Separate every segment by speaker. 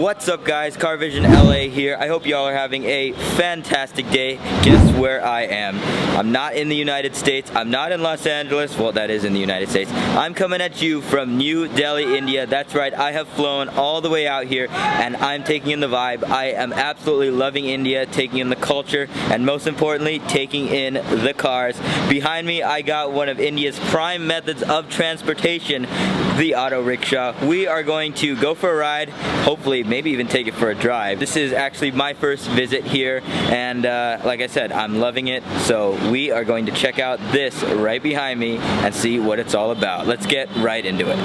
Speaker 1: What's up guys, CarVisionLA here. I hope y'all are having a fantastic day. Guess where I am? I'm not in the United States. I'm not in Los Angeles. Well, that is in the United States. I'm coming at you from New Delhi, India. That's right, I have flown all the way out here and I'm taking in the vibe. I am absolutely loving India, taking in the culture, and most importantly, taking in the cars. Behind me, I got one of India's prime methods of transportation, the auto rickshaw. We are going to go for a ride, hopefully maybe even take it for a drive. This is actually my first visit here, and like I said, I'm loving it. So we are going to check out this right behind me and see what it's all about. Let's get right into it.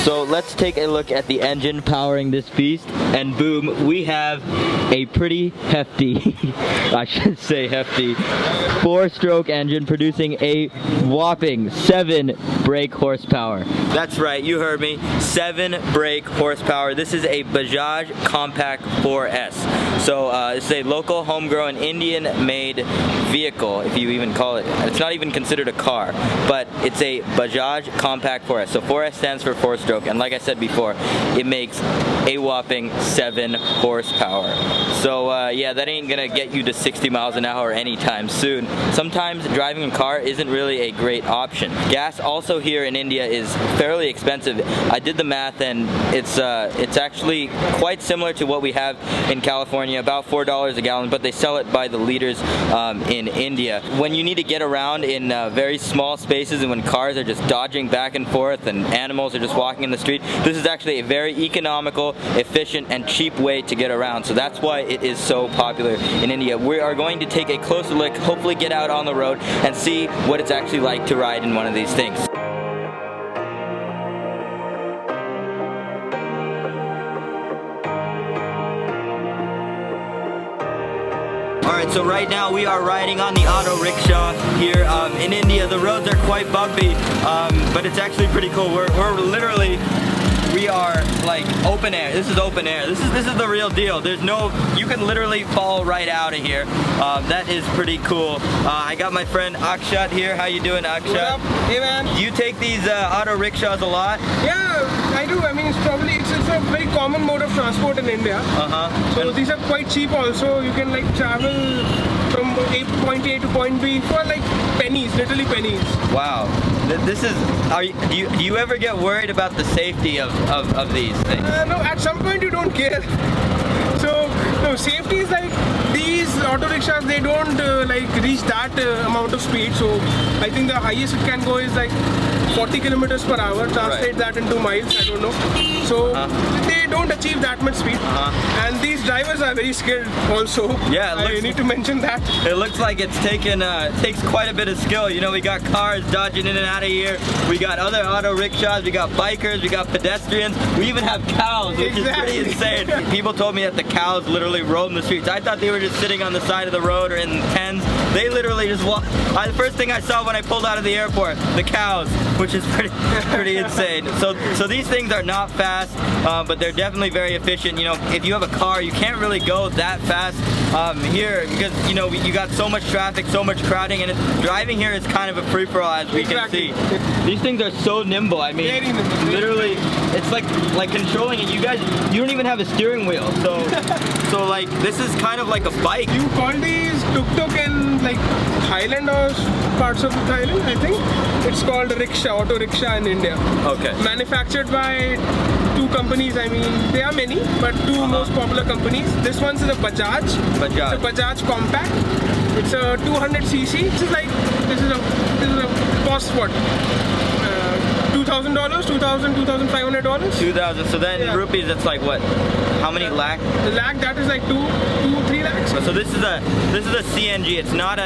Speaker 1: So let's take a look at the engine powering this beast, and boom, we have a pretty hefty, I should say hefty, 4-stroke engine producing a whopping 7 brake horsepower. That's right, you heard me, 7 brake horsepower. This is a Bajaj Compact 4S. So it's a local homegrown Indian made vehicle, if you even call it. It's not even considered a car, but it's a Bajaj Compact 4S. So 4S stands for 4-stroke, and like I said before, it makes a whopping 7 horsepower. So yeah, that ain't gonna get you to 60 miles an hour anytime soon. Sometimes driving a car isn't really a great option. Gas also here in India is fairly expensive. I did the math and it's actually quite similar to what we have in California, about $4 a gallon, but they sell it by the liters in India. When you need to get around in very small spaces and when cars are just dodging back and forth and animals are just walking in the street, this is actually a very economical, efficient, and cheap way to get around. So that's why it is so popular in India. We are going to take a closer look, hopefully get out on the road and see what it's actually like to ride in one of these things. Alright, so right now we are riding on the auto rickshaw here in India. The roads are quite bumpy, but it's actually pretty cool. We are like open air. This is open air. This is the real deal. There's no, you can literally fall right out of here. That is pretty cool. I got my friend Achchha here. How you doing, Achchha?
Speaker 2: What up? Hey man.
Speaker 1: Do you take these auto rickshaws a lot?
Speaker 2: Yeah, I do. I mean, it's a very common mode of transport in India. So these are quite cheap also. You can like travel from point A to point B for like pennies, literally pennies.
Speaker 1: Wow. This is, do you ever get worried about the safety of these things?
Speaker 2: No, at some point you don't care. So, no, safety is like, these auto rickshaws, they don't like reach that amount of speed. So, I think the highest it can go is like 40 kilometers per hour. Translate that into miles, I don't know. So, they don't achieve that much speed. And these drivers are very skilled also.
Speaker 1: Yeah,
Speaker 2: I need to mention that.
Speaker 1: It looks like it's takes quite a bit of skill. You know, we got cars dodging in and out of here. We got other auto rickshaws. We got bikers. We got pedestrians. We even have cows, which is pretty insane. People told me that the cows literally roam the streets. I thought they were just sitting on the side of the road or in pens. They literally just walk. The first thing I saw when I pulled out of the airport, the cows, which is pretty insane. So these things are not fast, but they're definitely very efficient. You know, if you have a car, you can't really go that fast here because, you know, you got so much traffic, so much crowding, and driving here is kind of a free-for-all, as we can see. These things are so nimble. I mean, literally, it's like controlling it. You don't even have a steering wheel. So like, this is kind of like a bike.
Speaker 2: You call these tuktuk in like Thailand or parts of Thailand, I think. It's called rickshaw, auto rickshaw in India.
Speaker 1: Okay.
Speaker 2: Manufactured by 2 companies. I mean, there are many, but 2 most popular companies. This one's is a Bajaj. It's a Bajaj Compact. It's a 200cc. This is a cost what? $2,000, $2,500.
Speaker 1: 2,000. So then in rupees, it's like what? How many lakh?
Speaker 2: The lakh, that is like 3 lakhs.
Speaker 1: So this is a CNG. It's not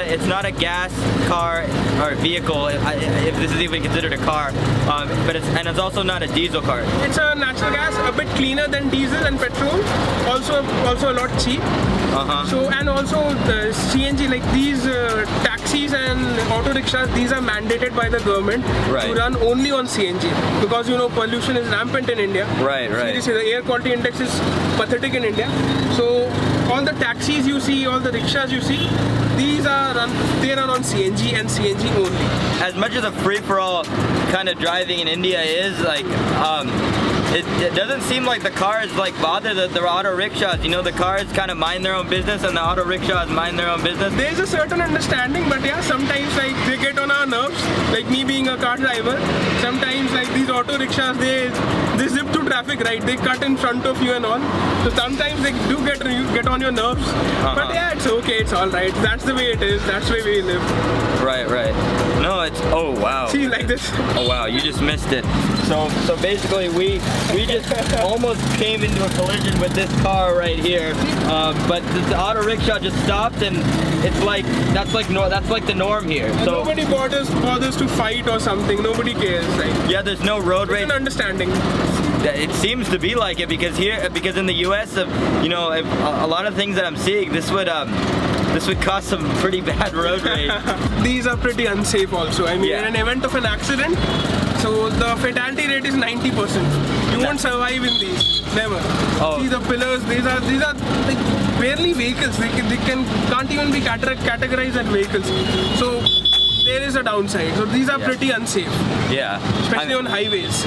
Speaker 1: a gas car or vehicle, if this is even considered a car. But it's also not a diesel car.
Speaker 2: It's a natural gas, a bit cleaner than diesel and petrol. Also a lot cheap. So, and also the CNG, like these taxis and auto rickshaws, these are mandated by the government to run only on CNG, because you know pollution is rampant in India.
Speaker 1: Right.
Speaker 2: Seriously, the air quality index is pathetic in India. So all the taxis you see, all the rickshaws you see, they run on CNG and CNG only.
Speaker 1: As much as a free-for-all kind of driving in India is, like, it doesn't seem like the cars like bother the auto rickshaws. You know, the cars kind of mind their own business and the auto rickshaws mind their own business.
Speaker 2: There's a certain understanding, but yeah, sometimes like they get on our nerves. Like me being a car driver, sometimes like these auto rickshaws, they zip through traffic, right? They cut in front of you and all. So sometimes they do get on your nerves. But yeah, it's okay, it's all right. That's the way it is. That's the way we live.
Speaker 1: Right, right. No, it's, oh wow.
Speaker 2: See, like this.
Speaker 1: Oh wow, you just missed it. So basically we just almost came into a collision with this car right here, but the auto rickshaw just stopped, and it's like that's like the norm here.
Speaker 2: And
Speaker 1: so
Speaker 2: nobody bothers to fight or something. Nobody cares, right?
Speaker 1: Yeah, there's no road rage.
Speaker 2: An understanding.
Speaker 1: It seems to be like it because in the U.S., you know, a lot of things that I'm seeing, this would cause some pretty bad road rage.
Speaker 2: These are pretty unsafe also. I mean, in an event of an accident, so the fatality rate is 90%. You won't survive in these. Never.
Speaker 1: Oh.
Speaker 2: See the pillars, these are like barely vehicles. They can't even be categorized as vehicles. So there is a downside. So these are pretty unsafe.
Speaker 1: Yeah.
Speaker 2: Especially on highways.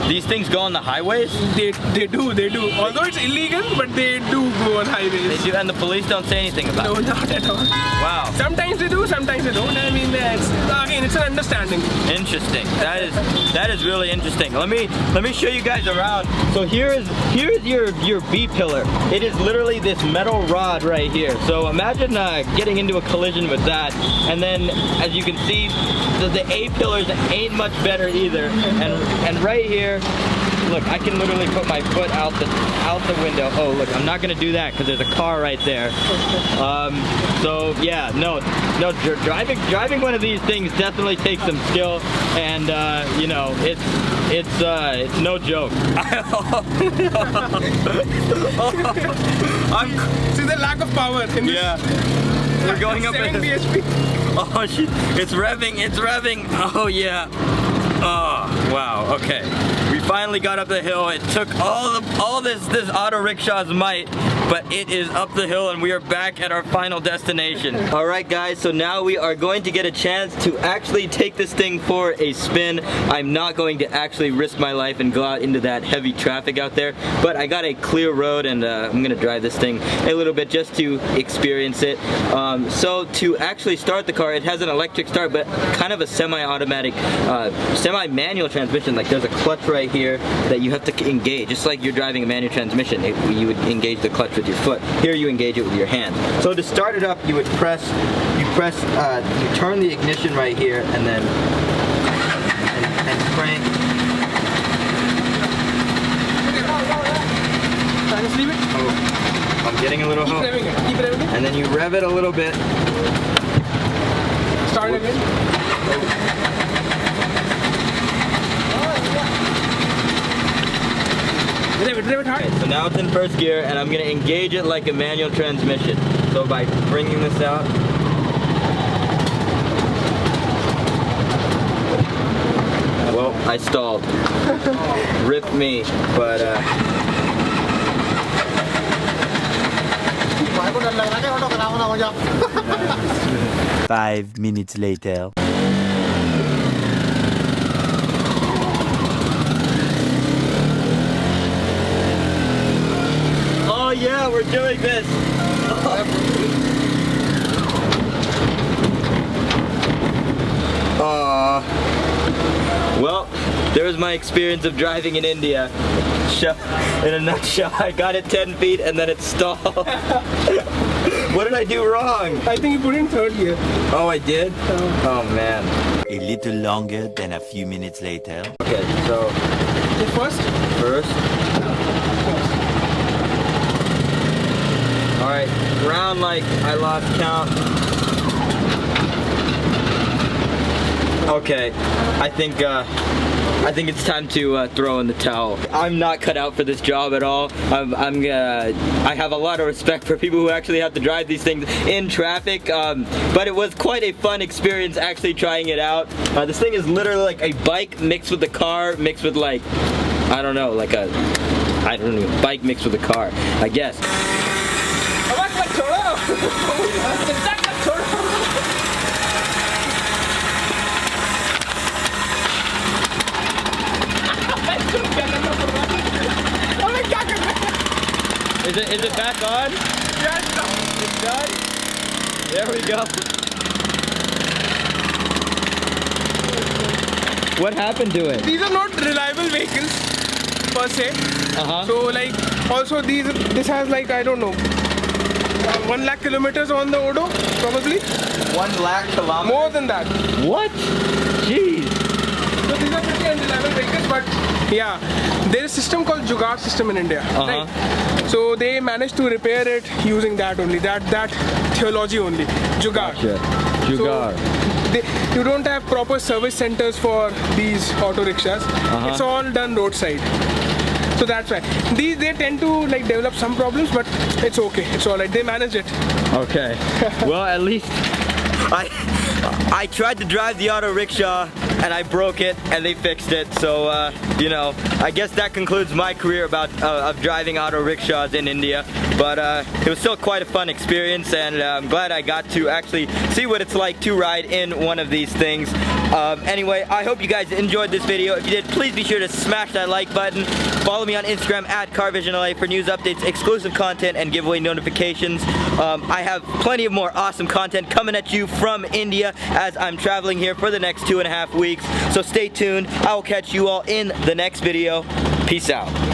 Speaker 1: These things go on the highways?
Speaker 2: They do. Although it's illegal, but they do go on highways.
Speaker 1: They do, and the police don't say anything about it?
Speaker 2: No, not at all.
Speaker 1: Wow.
Speaker 2: Sometimes they do, sometimes they don't. I mean, it's an understanding.
Speaker 1: Interesting. That is really interesting. Let me show you guys around. So here's your B pillar. It is literally this metal rod right here. So imagine getting into a collision with that, and then as you can see, the A pillars ain't much better either. And right here, look, I can literally put my foot out the window. Oh, look, I'm not gonna do that because there's a car right there. So yeah, no, driving one of these things definitely takes some skill, and you know, it's no joke.
Speaker 2: See the lack of power in this.
Speaker 1: Yeah. We're going up.
Speaker 2: 7 bhp.
Speaker 1: Oh shit! It's revving. Oh yeah. Oh wow. Okay. We finally got up the hill. It took all this auto rickshaw's might, but it is up the hill and we are back at our final destination. All right, guys. So now we are going to get a chance to actually take this thing for a spin. I'm not going to actually risk my life and go out into that heavy traffic out there, but I got a clear road, and I'm gonna drive this thing a little bit just to experience it. So to actually start the car, it has an electric start, but kind of a semi-automatic, semi-manual transmission. Like there's a clutch right here that you have to engage, just like you're driving a manual transmission. You would engage the clutch with your foot. Here you engage it with your hand. So to start it up, you would you turn the ignition right here, and then and crank.
Speaker 2: Just leave it.
Speaker 1: Oh, I'm getting a little hope.
Speaker 2: Keep revving it.
Speaker 1: And then you rev it a little bit.
Speaker 2: Start again. Rev it hard.
Speaker 1: Okay, so now it's in first gear, and I'm gonna engage it like a manual transmission. So by bringing this out. Well, I stalled. Rip me, but
Speaker 3: 5 minutes later.
Speaker 1: oh yeah, we're doing this. Well, there's my experience of driving in India. In a nutshell, I got it 10 feet and then it stalled. What did I do wrong?
Speaker 2: I think you put in third gear.
Speaker 1: Oh, I did? Oh man.
Speaker 3: A little longer than a few minutes later.
Speaker 1: Okay, so
Speaker 2: First.
Speaker 1: Alright, round like I lost count. Okay, I think it's time to throw in the towel. I'm not cut out for this job at all. I have a lot of respect for people who actually have to drive these things in traffic, but it was quite a fun experience actually trying it out. This thing is literally like a bike mixed with a car, mixed with like, I don't know, bike mixed with a car, I guess. Is it back on?
Speaker 2: Yeah,
Speaker 1: It's done? There we go. What happened to it?
Speaker 2: These are not reliable vehicles per se. So like also this has like I don't know 1 lakh kilometers on the odo probably.
Speaker 1: 1 lakh kilometers?
Speaker 2: More than that.
Speaker 1: What? Jeez.
Speaker 2: So these are pretty unreliable vehicles, but yeah, there is a system called Jugaad system in India. Right? So they managed to repair it using that only, that theology only, Jugaad.
Speaker 1: Gotcha. Jugaad.
Speaker 2: So you don't have proper service centers for these auto rickshaws. It's all done roadside. So that's why they tend to like develop some problems, but it's okay. It's all right. They manage it.
Speaker 1: Okay. Well, at least I tried to drive the auto rickshaw and I broke it and they fixed it. So you know, I guess that concludes my career of driving auto rickshaws in India. But it was still quite a fun experience, and I'm glad I got to actually see what it's like to ride in one of these things. Anyway, I hope you guys enjoyed this video. If you did, please be sure to smash that like button. Follow me on Instagram at CarVisionLA for news updates, exclusive content, and giveaway notifications. I have plenty of more awesome content coming at you from India as I'm traveling here for the next 2.5 weeks. So stay tuned. I will catch you all in the next video. Peace out.